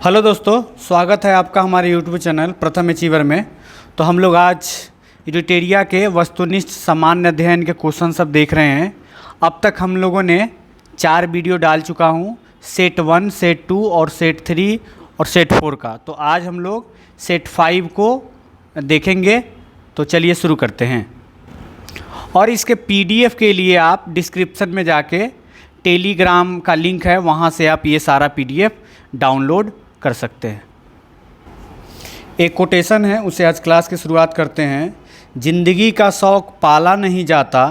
Hello दोस्तों, स्वागत है आपका हमारे यूट्यूब चैनल प्रथम अचीवर में। तो हम लोग आज इरिटेरिया के वस्तुनिष्ठ सामान्य अध्ययन के क्वेश्चन सब देख रहे हैं। अब तक हम लोगों ने 4 वीडियो डाल चुका हूँ, सेट 1, सेट 2 और सेट 3 और सेट 4 का। तो आज हम लोग सेट 5 को देखेंगे। तो चलिए शुरू करते हैं। और इसके PDF के लिए आप डिस्क्रिप्शन में जाके टेलीग्राम का लिंक है, वहाँ से आप ये सारा PDF डाउनलोड कर सकते हैं। एक कोटेशन है, उसे आज क्लास की शुरुआत करते हैं। जिंदगी का शौक़ पाला नहीं जाता,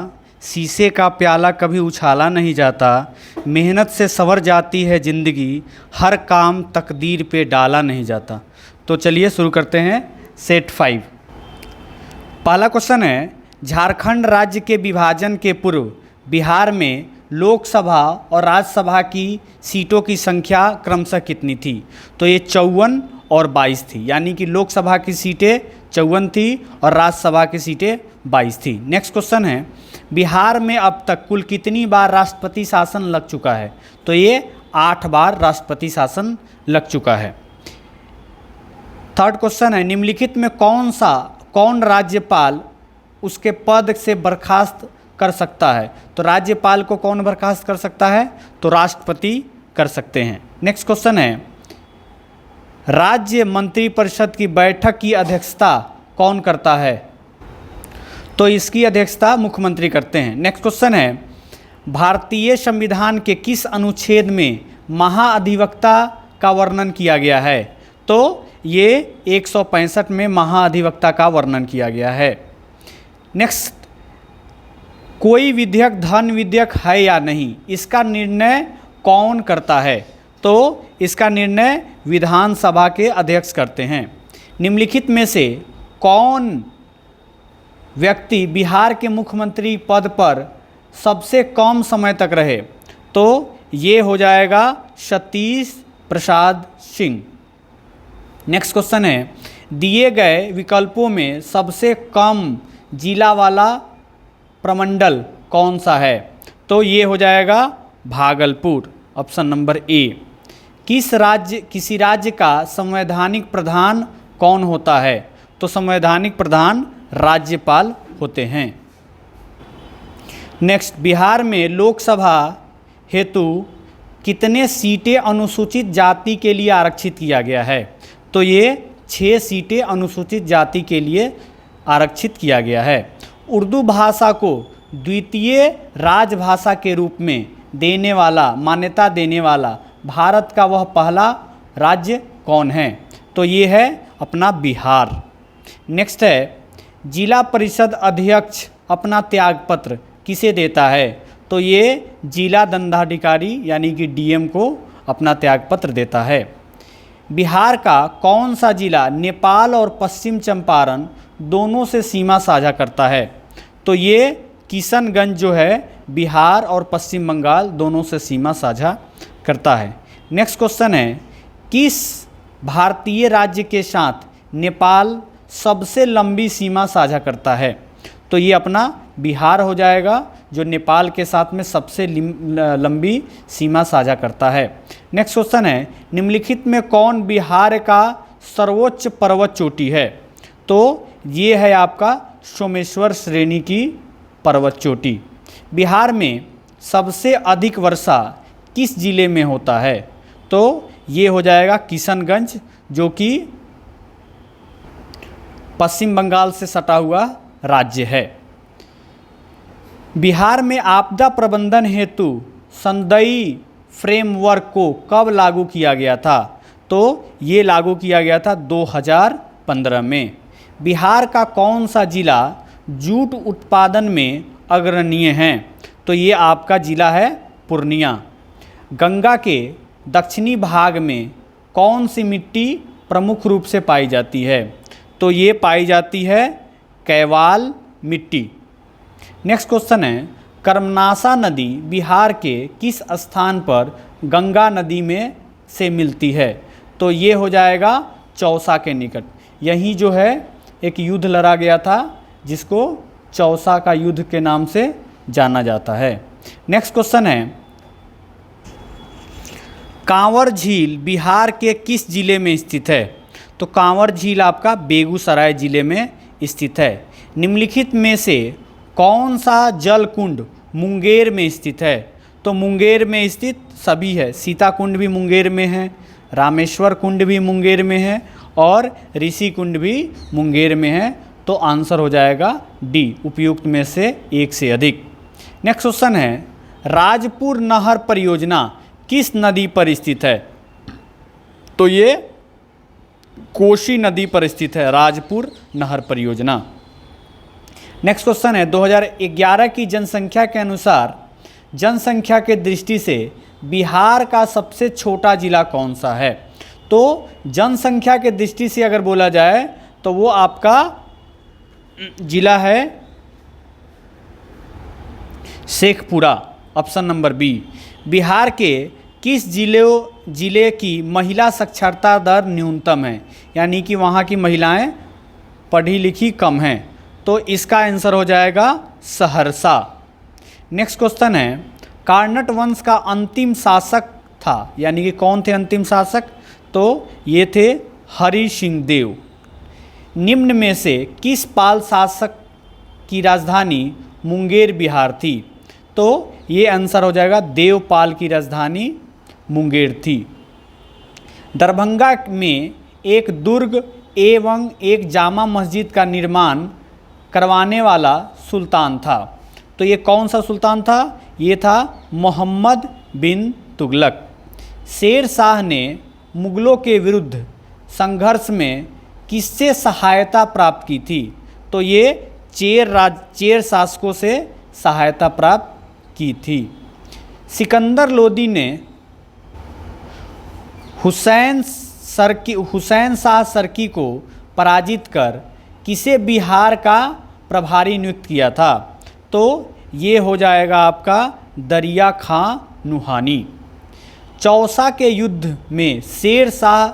शीशे का प्याला कभी उछाला नहीं जाता, मेहनत से संवर जाती है ज़िंदगी, हर काम तकदीर पे डाला नहीं जाता। तो चलिए शुरू करते हैं सेट 5। पहला क्वेश्चन है, झारखंड राज्य के विभाजन के पूर्व बिहार में लोकसभा और राज्यसभा की सीटों की संख्या क्रमशः कितनी थी? तो ये 54 और 22 थी, यानी कि लोकसभा की सीटें 54 थी और राज्यसभा की सीटें 22 थी। नेक्स्ट क्वेश्चन है, बिहार में अब तक कुल कितनी बार राष्ट्रपति शासन लग चुका है? तो ये 8 बार राष्ट्रपति शासन लग चुका है। थर्ड क्वेश्चन है, निम्नलिखित में कौन राज्यपाल उसके पद से बर्खास्त कर सकता है? तो राज्यपाल को कौन बर्खास्त कर सकता है? तो राष्ट्रपति कर सकते हैं। नेक्स्ट क्वेश्चन है, राज्य मंत्रिपरिषद की बैठक की अध्यक्षता कौन करता है? तो इसकी अध्यक्षता मुख्यमंत्री करते हैं। नेक्स्ट क्वेश्चन है, भारतीय संविधान के किस अनुच्छेद में महाअधिवक्ता का वर्णन किया गया है? तो ये 165 में महाअधिवक्ता का वर्णन किया गया है। नेक्स्ट, कोई विधेयक धन विधेयक है या नहीं, इसका निर्णय कौन करता है? तो इसका निर्णय विधानसभा के अध्यक्ष करते हैं। निम्नलिखित में से कौन व्यक्ति बिहार के मुख्यमंत्री पद पर सबसे कम समय तक रहे? तो ये हो जाएगा सतीश प्रसाद सिंह। नेक्स्ट क्वेश्चन है, दिए गए विकल्पों में सबसे कम जिला वाला प्रमंडल कौन सा है? तो ये हो जाएगा भागलपुर, ऑप्शन नंबर ए। किसी राज्य का संवैधानिक प्रधान कौन होता है? तो संवैधानिक प्रधान राज्यपाल होते हैं। नेक्स्ट, बिहार में लोकसभा हेतु कितने सीटें अनुसूचित जाति के लिए आरक्षित किया गया है? तो ये 6 सीटें अनुसूचित जाति के लिए आरक्षित किया गया है। उर्दू भाषा को द्वितीय राजभाषा के रूप में मान्यता देने वाला भारत का वह पहला राज्य कौन है? तो ये है अपना बिहार। नेक्स्ट है, जिला परिषद अध्यक्ष अपना त्यागपत्र किसे देता है? तो ये जिला दंडाधिकारी यानी कि DM को अपना त्यागपत्र देता है। बिहार का कौन सा जिला नेपाल और पश्चिम चंपारण दोनों से सीमा साझा करता है? तो ये किशनगंज जो है बिहार और पश्चिम बंगाल दोनों से सीमा साझा करता है। नेक्स्ट क्वेश्चन है, किस भारतीय राज्य के साथ नेपाल सबसे लंबी सीमा साझा करता है? तो ये अपना बिहार हो जाएगा, जो नेपाल के साथ में सबसे लंबी सीमा साझा करता है। नेक्स्ट क्वेश्चन है, निम्नलिखित में कौन बिहार का सर्वोच्च पर्वत चोटी है? तो ये है आपका सोमेश्वर श्रेणी की पर्वत चोटी। बिहार में सबसे अधिक वर्षा किस जिले में होता है? तो ये हो जाएगा किशनगंज, जो कि पश्चिम बंगाल से सटा हुआ राज्य है। बिहार में आपदा प्रबंधन हेतु संदई फ्रेमवर्क को कब लागू किया गया था? तो ये लागू किया गया था 2015 में। बिहार का कौन सा जिला जूट उत्पादन में अग्रणीय है? तो ये आपका जिला है पूर्णिया। गंगा के दक्षिणी भाग में कौन सी मिट्टी प्रमुख रूप से पाई जाती है? तो ये पाई जाती है कैवाल मिट्टी। नेक्स्ट क्वेश्चन है, कर्मनाशा नदी बिहार के किस स्थान पर गंगा नदी में से मिलती है? तो ये हो जाएगा चौसा के निकट। यहीं जो है एक युद्ध लड़ा गया था, जिसको चौसा का युद्ध के नाम से जाना जाता है। नेक्स्ट क्वेश्चन है, कांवर झील बिहार के किस जिले में स्थित है? तो कांवर झील आपका बेगूसराय जिले में स्थित है। निम्नलिखित में से कौन सा जल कुंड मुंगेर में स्थित है? तो मुंगेर में स्थित सभी है, सीता कुंड भी मुंगेर में है, रामेश्वर कुंड भी मुंगेर में है और ऋषि कुंड भी मुंगेर में है। तो आंसर हो जाएगा डी, उपयुक्त में से एक से अधिक। नेक्स्ट क्वेश्चन है, राजपुर नहर परियोजना किस नदी पर स्थित है? तो ये कोसी नदी पर स्थित है राजपुर नहर परियोजना। नेक्स्ट क्वेश्चन है, 2011 की जनसंख्या के अनुसार जनसंख्या के दृष्टि से बिहार का सबसे छोटा जिला कौन सा है? तो जनसंख्या के दृष्टि से अगर बोला जाए तो वो आपका जिला है Sheikhpura, option number B. Bihar के किस जिले की महिला साक्षरता दर न्यूनतम है, यानी कि वहाँ की महिलाएं पढ़ी लिखी कम हैं? तो इसका आंसर हो जाएगा सहरसा। नेक्स्ट क्वेश्चन है, कार्नट वंश का अंतिम शासक था, यानी कि कौन थे अंतिम शासक? तो ये थे हरि सिंह देव। निम्न में से किस पाल शासक की राजधानी मुंगेर बिहार थी? तो ये आंसर हो जाएगा देवपाल की राजधानी मुंगेर थी। दरभंगा में एक दुर्ग एवं एक जामा मस्जिद का निर्माण करवाने वाला सुल्तान था। तो ये कौन सा सुल्तान था? ये था मोहम्मद बिन तुगलक। शेर शाह ने मुगलों के विरुद्ध संघर्ष में किससे सहायता प्राप्त की थी? तो ये चेर शासकों से सहायता प्राप्त की थी। सिकंदर लोदी ने हुसैन शाह सरकी को पराजित कर किसे बिहार का प्रभारी नियुक्त किया था? तो ये हो जाएगा आपका दरिया खां नुहानी। चौसा के युद्ध में शेर शाह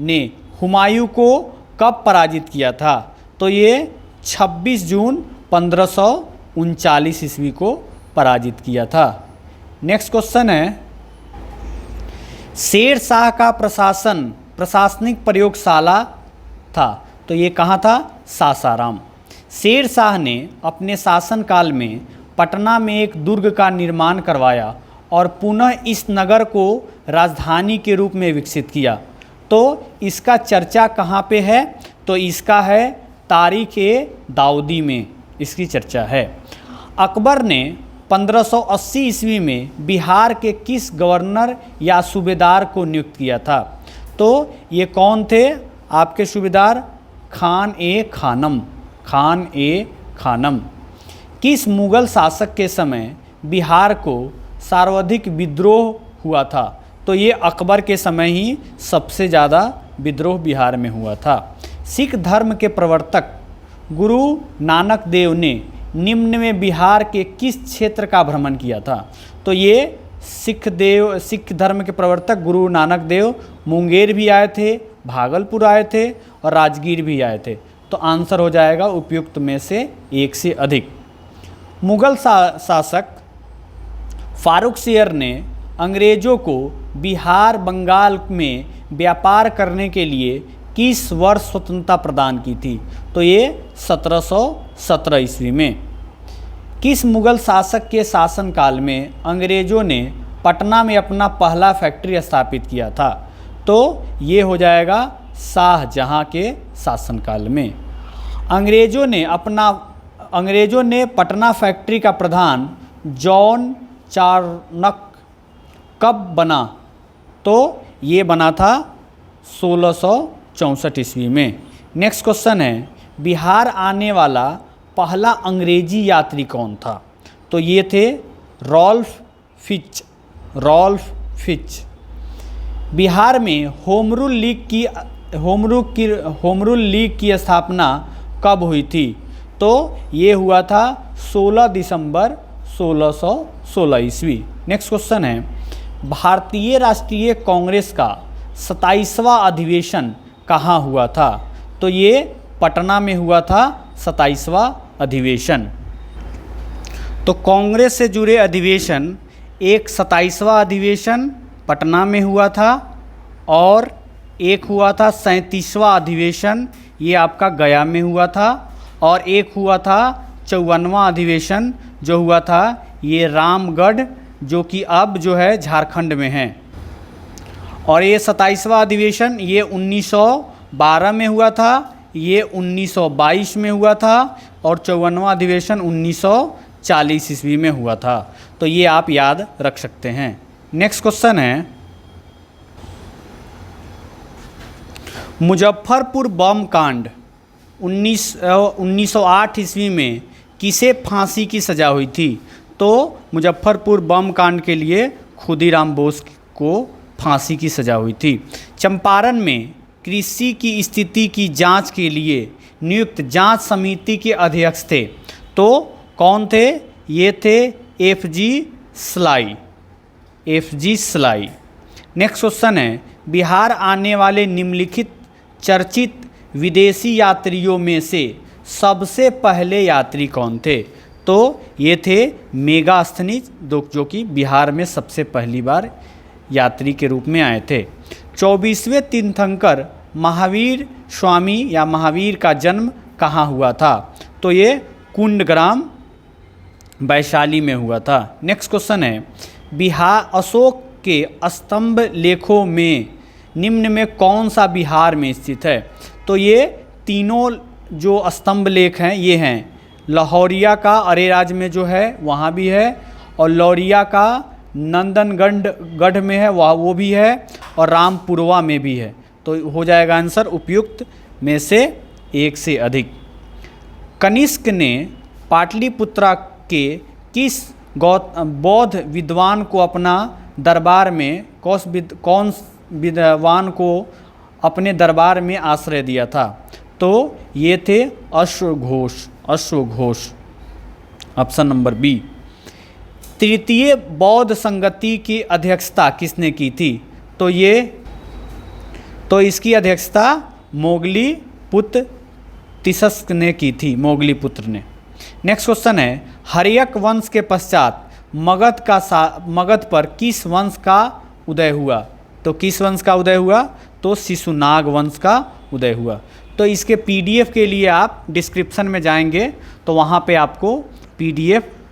ने हुमायूं को कब पराजित किया था? तो ये 26 जून 1539 ईस्वी को पराजित किया था। नेक्स्ट क्वेश्चन है, शेर शाह का प्रशासनिक प्रयोगशाला था, तो ये कहाँ था? सासाराम। शेर शाह ने अपने शासनकाल में पटना में एक दुर्ग का निर्माण करवाया और पुनः इस नगर को राजधानी के रूप में विकसित किया। तो इसका चर्चा कहाँ पे है? तो इसका है तारीख़-ए-दाऊदी में इसकी चर्चा है। अकबर ने 1580 ईस्वी में बिहार के किस गवर्नर या सूबेदार को नियुक्त किया था? तो ये कौन थे आपके सूबेदार? खान-ए-खानम। किस मुग़ल शासक के समय बिहार को सर्वाधिक विद्रोह हुआ था? तो ये अकबर के समय ही सबसे ज़्यादा विद्रोह बिहार में हुआ था। सिख धर्म के प्रवर्तक गुरु नानक देव ने निम्न में बिहार के किस क्षेत्र का भ्रमण किया था? तो ये सिख धर्म के प्रवर्तक गुरु नानक देव मुंगेर भी आए थे, भागलपुर आए थे और राजगीर भी आए थे। तो आंसर हो जाएगा उपयुक्त में से एक से अधिक। मुगल शासक फारूक शेर ने अंग्रेज़ों को बिहार बंगाल में व्यापार करने के लिए किस वर्ष स्वतंत्रता प्रदान की थी? तो ये 1717 ईस्वी में। किस मुगल शासक के शासनकाल में अंग्रेज़ों ने पटना में अपना पहला फैक्ट्री स्थापित किया था? तो ये हो जाएगा शाहजहाँ के शासनकाल में। अंग्रेज़ों ने पटना फैक्ट्री का प्रधान जॉन चार्नक कब बना? तो ये बना था 1664 ईस्वी में। नेक्स्ट क्वेश्चन है, बिहार आने वाला पहला अंग्रेजी यात्री कौन था? तो ये थे रॉल्फ फिच। बिहार में होम रूल लीग की स्थापना कब हुई थी? तो ये हुआ था 16 दिसंबर 1616 ईस्वी। नेक्स्ट क्वेश्चन है, भारतीय राष्ट्रीय कांग्रेस का 27वां अधिवेशन कहाँ हुआ था? तो ये पटना में हुआ था 27वां अधिवेशन। तो कांग्रेस से जुड़े अधिवेशन, एक 27वां अधिवेशन पटना में हुआ था, और एक हुआ था 37वां अधिवेशन, ये आपका गया में हुआ था, और एक हुआ था 54वां अधिवेशन जो हुआ था ये रामगढ़, जो कि अब जो है झारखंड में है। और ये 27वां अधिवेशन ये 1912 में हुआ था, ये 1922 में हुआ था, और 54वां अधिवेशन 1940 ईस्वी में हुआ था। तो ये आप याद रख सकते हैं। नेक्स्ट क्वेश्चन है, मुजफ्फरपुर बम कांड 1908 ईस्वी में किसे फांसी की सज़ा हुई थी? तो मुजफ्फरपुर बम कांड के लिए खुदीराम बोस को फांसी की सज़ा हुई थी। चंपारण में कृषि की स्थिति की जांच के लिए नियुक्त जांच समिति के अध्यक्ष थे, तो कौन थे? ये थे एफ.जी. स्लाई। एफ.जी. स्लाई। नेक्स्ट क्वेश्चन है, बिहार आने वाले निम्नलिखित चर्चित विदेशी यात्रियों में से सबसे पहले यात्री कौन थे? तो ये थे मेगास्थनीज, जो कि बिहार में सबसे पहली बार यात्री के रूप में आए थे। 24वें तीर्थंकर महावीर स्वामी या महावीर का जन्म कहाँ हुआ था? तो ये कुंडग्राम वैशाली में हुआ था। नेक्स्ट क्वेश्चन है, बिहार अशोक के स्तंभ लेखों में निम्न में कौन सा बिहार में स्थित है? तो ये तीनों जो स्तंभ लेख हैं ये हैं, लाहौरिया का अरेराज में जो है वहाँ भी है, और लौरिया का नंदनगढ़ में है वह वो भी है, और रामपुरवा में भी है। तो हो जाएगा आंसर उपयुक्त में से एक से अधिक। कनिष्क ने पाटलिपुत्रा के किस बौद्ध विद्वान को अपना दरबार में कौन विद्वान को अपने दरबार में आश्रय दिया था? तो ये थे अश्वघोष। अश्वघोष ऑप्शन नंबर बी। तृतीय बौद्ध संगति की अध्यक्षता किसने की थी? तो इसकी अध्यक्षता मोगली पुत्र तिसस्क ने की थी, मोगली पुत्र ने। नेक्स्ट क्वेश्चन है, हर्यक वंश के पश्चात मगध पर किस वंश का उदय हुआ? तो किस वंश का उदय हुआ? तो शिशुनाग वंश का उदय हुआ। तो इसके पीडीएफ के लिए आप डिस्क्रिप्शन में जाएंगे तो वहाँ पे आपको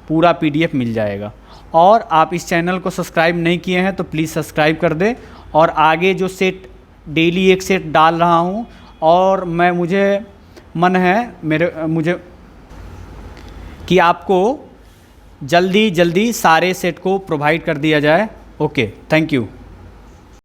पूरा पीडीएफ मिल जाएगा। और आप इस चैनल को सब्सक्राइब नहीं किए हैं तो प्लीज़ सब्सक्राइब कर दें। और आगे जो सेट डेली एक सेट डाल रहा हूँ, और मुझे मन है मुझे कि आपको जल्दी सारे सेट को प्रोवाइड कर दिया जाए। Okay, thank you.